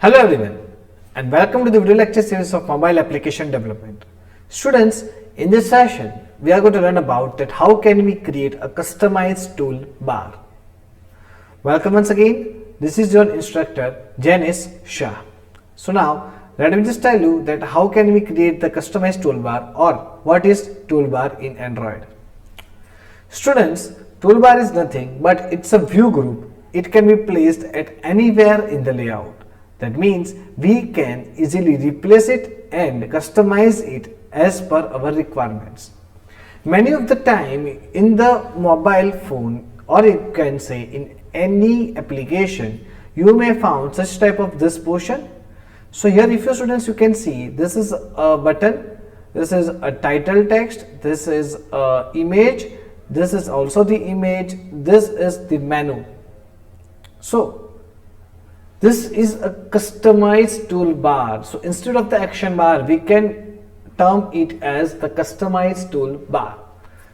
Hello everyone and welcome to the video lecture series of mobile application development. Students, in this session we are going to learn about that how can we create a customized toolbar. Welcome once again. This is your instructor Janice Shah. So now let me just tell you that how can we create the customized toolbar or what is toolbar in Android. Students, toolbar is nothing but it's a view group. It can be placed at anywhere in the layout. That means we can easily replace it and customize it as per our requirements. Many of the time in the mobile phone, or you can say in any application, you may found such type of this portion. So here if you students you can see this is a button, this is a title text, this is a image, this is also the image, this is the menu. So this is a customized toolbar. So instead of the action bar, we can term it as the customized toolbar.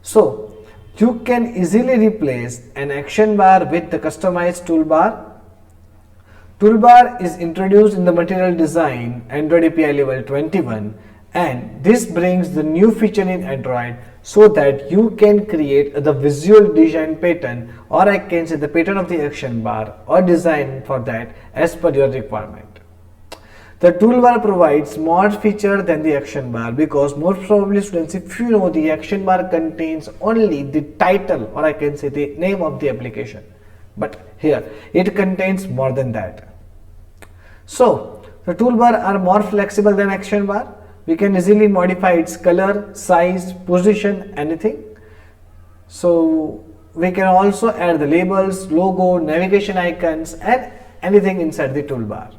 So you can easily replace an action bar with the customized toolbar. Toolbar is introduced in the material design Android API level 21, and this brings the new feature in Android so that you can create the visual design pattern, or I can say the pattern of the action bar or design for that as per your requirement. The toolbar provides more feature than the action bar because most probably students, if you know, the action bar contains only the title or I can say the name of the application, but here it contains more than that. So the toolbar are more flexible than action bar. We can easily modify its color, size, position, anything. So we can also add the labels, logo, navigation icons and anything inside the toolbar.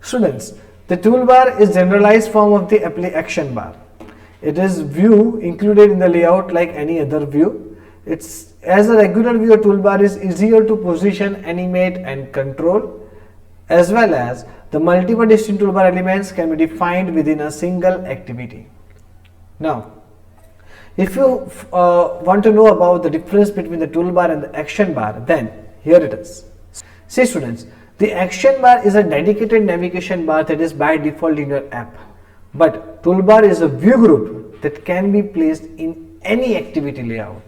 Students, the toolbar is generalized form of the action bar. It is view included in the layout like any other view. It's as a regular view, a toolbar is easier to position, animate and control, as well as the multiple distinct toolbar elements can be defined within a single activity. Now, if you want to know about the difference between the toolbar and the action bar, then here it is. See students, the action bar is a dedicated navigation bar that is by default in your app, but toolbar is a view group that can be placed in any activity layout.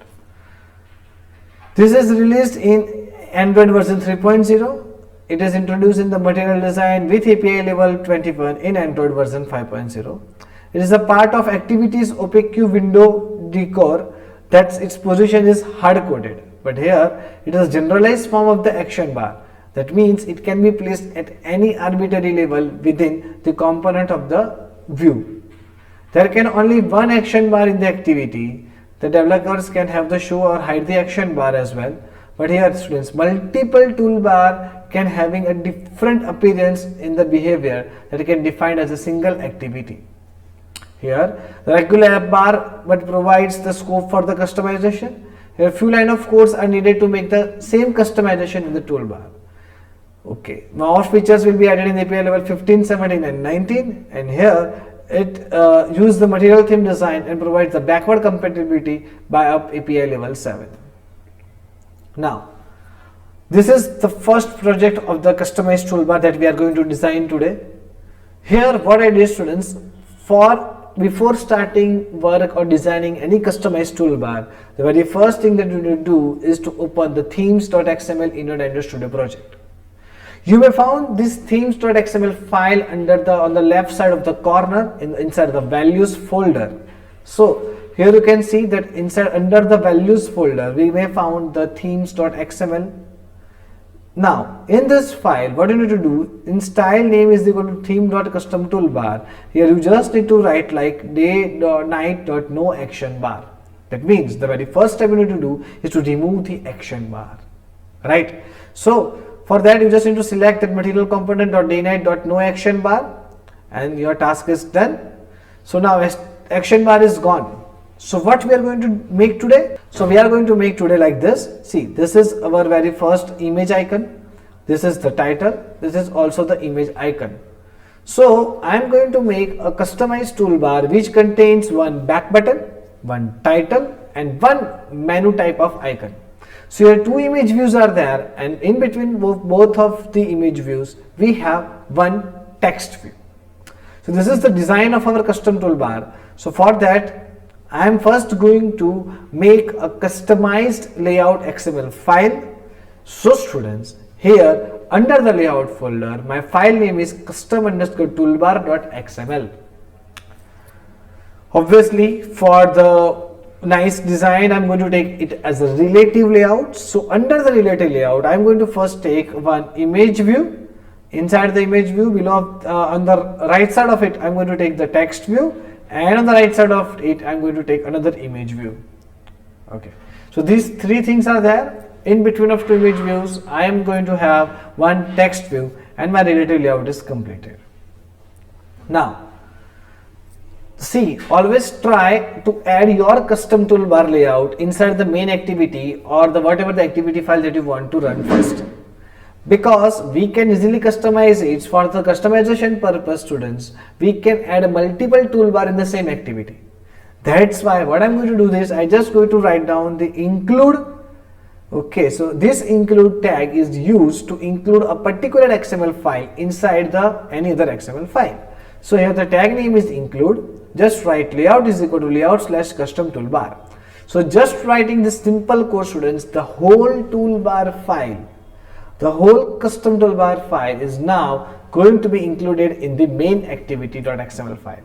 This is released in Android version 3.0. It is introduced in the material design with API level 21 in Android version 5.0. It is a part of activities opaque window decor that its position is hard coded. But here it is generalized form of the action bar. That means it can be placed at any arbitrary level within the component of the view. There can only one action bar in the activity. The developers can have the show or hide the action bar as well. But here students, multiple toolbar can having a different appearance in the behavior that can defined as a single activity. Here the regular app bar but provides the scope for the customization. Here few line of codes are needed to make the same customization in the toolbar. Okay, more features will be added in API level 15, 17 and 19, and here it uses the material theme design and provides the backward compatibility by up API level 7. Now, this is the first project of the customized toolbar that we are going to design today. Here what I did students, before starting work or designing any customized toolbar, the very first thing that you need to do is to open the themes.xml in your Android Studio project. You may found this themes.xml file on the left side of the corner inside the values folder. So here you can see that inside under the values folder we may found the themes.xml. Now in this file what you need to do, in style name is equal to theme.custom toolbar. Here you just need to write like day.night.no action bar. That means the very first step you need to do is to remove the action bar, right? So for that you just need to select that material component.daynight.no action bar and your task is done. So now action bar is gone. So what we are going to make today? So we are going to make today like this. See, this is our very first image icon. This is the title. This is also the image icon. So I am going to make a customized toolbar which contains one back button, one title and one menu type of icon. So here two image views are there, and in between both of the image views we have one text view. So this is the design of our custom toolbar. So for that I am first going to make a customized layout XML file. So students, here under the layout folder my file name is custom_toolbar.xml. Obviously for the nice design I am going to take it as a relative layout. So under the relative layout I am going to first take one image view. Inside the image view below, on the right side of it I am going to take the text view, and on the right side of it I am going to take another image view. Okay, so these three things are there. In between of two image views I am going to have one text view, and my relative layout is completed. Now see, always try to add your custom toolbar layout inside the main activity or the whatever the activity file that you want to run first, because we can easily customize it. For the customization purpose, students, we can add a multiple toolbar in the same activity. That's why what I'm going to do is I just going to write down the include. Okay, so this include tag is used to include a particular XML file inside the any other XML file. So here the tag name is include. Just write layout is equal to layout/custom toolbar. So just writing this simple code, students, the whole toolbar file, the whole custom toolbar file is now going to be included in the main activity.xml file.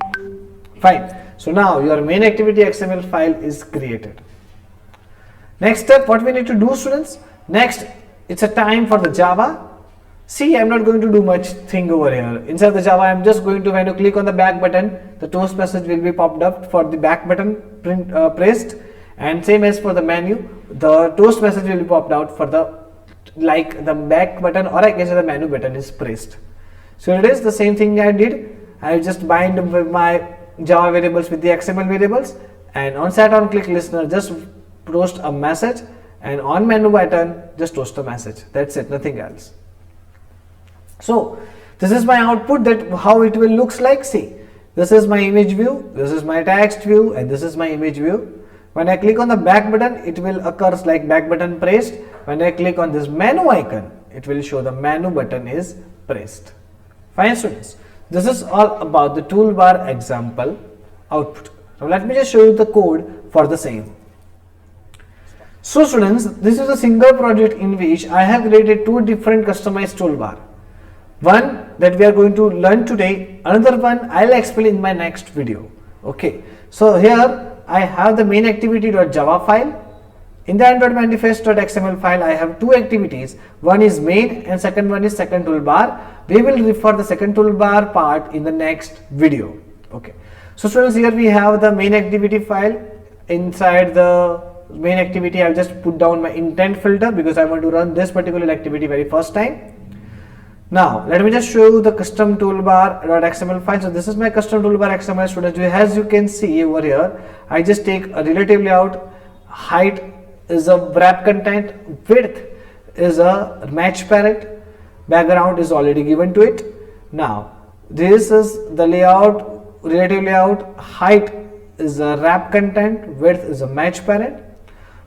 Fine. So now your main activity XML file is created. Next step, what we need to do, students? Next, it's a time for the Java. See, I'm not going to do much thing over here. Inside the Java, I'm just going to, when you click on the back button, the toast message will be popped up for the back button pressed, and same as for the menu, the toast message will be popped out for the the back button, or I can say the menu button is pressed. So it is the same thing I did. I just bind with my Java variables with the XML variables, and on set on click listener just toast a message, and on menu button just toast a message. That's it, nothing else. So this is my output, that how it will looks like. See, this is my image view, this is my text view, and this is my image view. When I click on the back button, it will occurs like back button pressed. When I click on this menu icon, it will show the menu button is pressed. Fine, students. This is all about the toolbar example output. Now let me just show you the code for the same. So students, this is a single project in which I have created two different customized toolbar. One that we are going to learn today, another one I'll explain in my next video. Okay, so here I have the main activity.java file. In the Android manifest.xml file, I have two activities. One is main and second one is second toolbar. We will refer the second toolbar part in the next video. Okay, so students, here we have the main activity file. Inside the main activity, I'll just put down my intent filter because I want to run this particular activity very first time. Now let me just show you the custom toolbar.xml file. So this is my custom toolbar XML, students. As you can see over here, I just take a relative layout. Height is a wrap content, width is a match parent, background is already given to it. Now this is the layout, relative layout. Height is a wrap content, width is a match parent.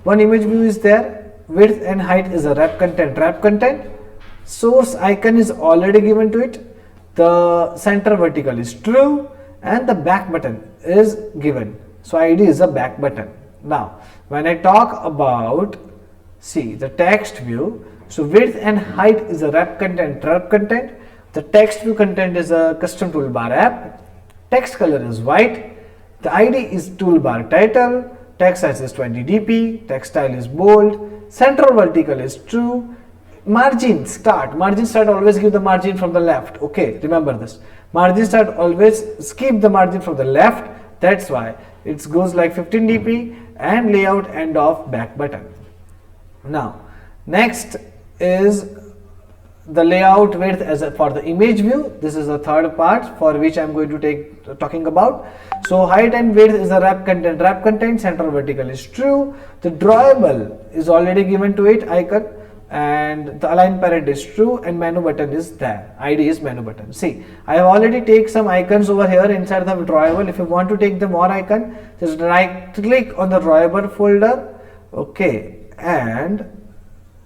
One image view is there, width and height is a wrap content. Source icon is already given to it. The center vertical is true, and the back button is given. So ID is a back button. Now when I talk about, see, the text view, so width and height is a wrap content. The text view content is a custom toolbar app. Text color is white. The ID is toolbar title. Text size is 20 dp. Text style is bold. Central vertical is true. Margin start always give the margin from the left. Okay, remember this. Margin start always skip the margin from the left. That's why it goes like 15 dp, and layout end of back button. Now next is the layout width as for the image view. This is the third part for which I am going to talking about. So height and width is the wrap content, central vertical is true. The drawable is already given to it icon, and the align parent is true, and menu button is there. ID is menu button. See, I have already take some icons over here inside the drawable. If you want to take the more icon, just right click on the drawable folder. Okay, and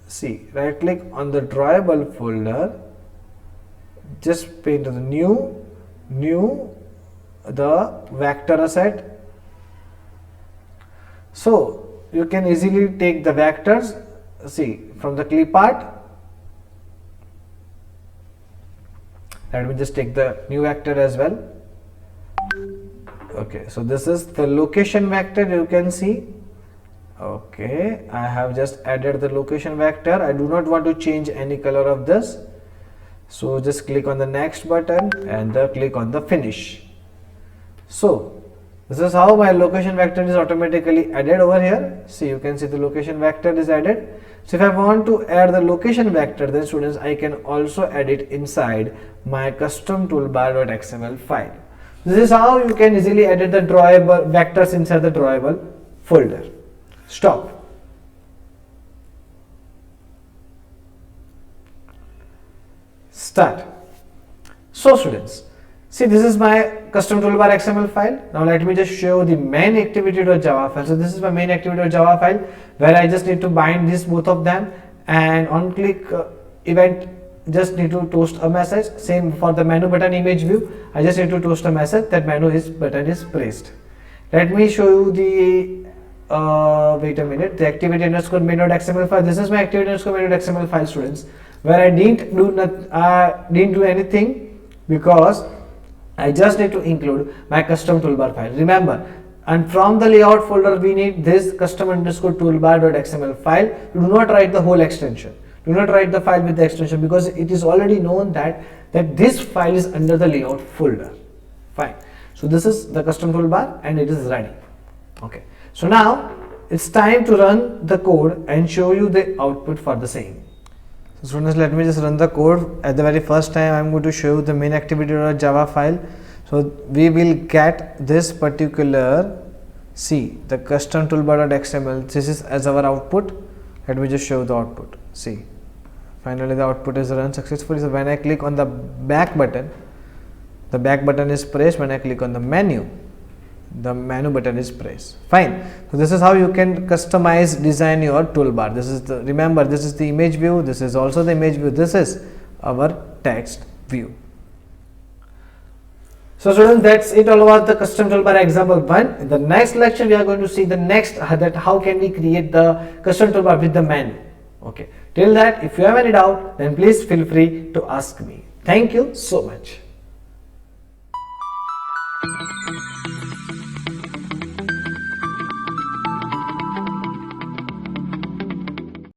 see, right click on the drawable folder, just paint the new the vector asset. So you can easily take the vectors, see, from the clip art. Let me just take the new vector as well. Okay, so this is the location vector, you can see. Okay, I have just added the location vector. I do not want to change any color of this, so just click on the next button and click on the finish. So this is how my location vector is automatically added over here. See, you can see the location vector is added. So if I want to add the location vector, then students, I can also add it inside my custom toolbar.xml file. This is how you can easily edit the drawable vectors inside the drawable folder. Stop. Start. So students, see, this is my custom toolbar XML file. Now let me just show the main activity.java file. So this is my main activity.java file where I just need to bind these both of them, and on click event just need to toast a message. Same for the menu button image view, I just need to toast a message that button is pressed. Let me show you the wait a minute, the activity_main.xml file. This is my activity_main.xml file, students, where I didn't do anything because I just need to include my custom toolbar file. Remember, and from the layout folder we need this custom_toolbar.xml file. Do not write the whole extension. Do not write the file with the extension, because it is already known that this file is under the layout folder. Fine. So this is the custom toolbar and it is ready. Okay. So now it's time to run the code and show you the output for the same. So students, let me just run the code. At the very first time I am going to show you the main activity.java file. So we will get this particular, see, the custom toolbar.xml. This is as our output. Let me just show the output. See, finally the output is run successfully. So when I click on the back button, the back button is pressed. When I click on the menu button is pressed. Fine. So this is how you can customize, design your toolbar. This is the, remember, this is the image view, this is also the image view, this is our text view. So students, that's it all about the custom toolbar example 1. In the next lecture we are going to see the next, that how can we create the custom toolbar with the menu. Okay, till that, if you have any doubt, then please feel free to ask me. Thank you so much.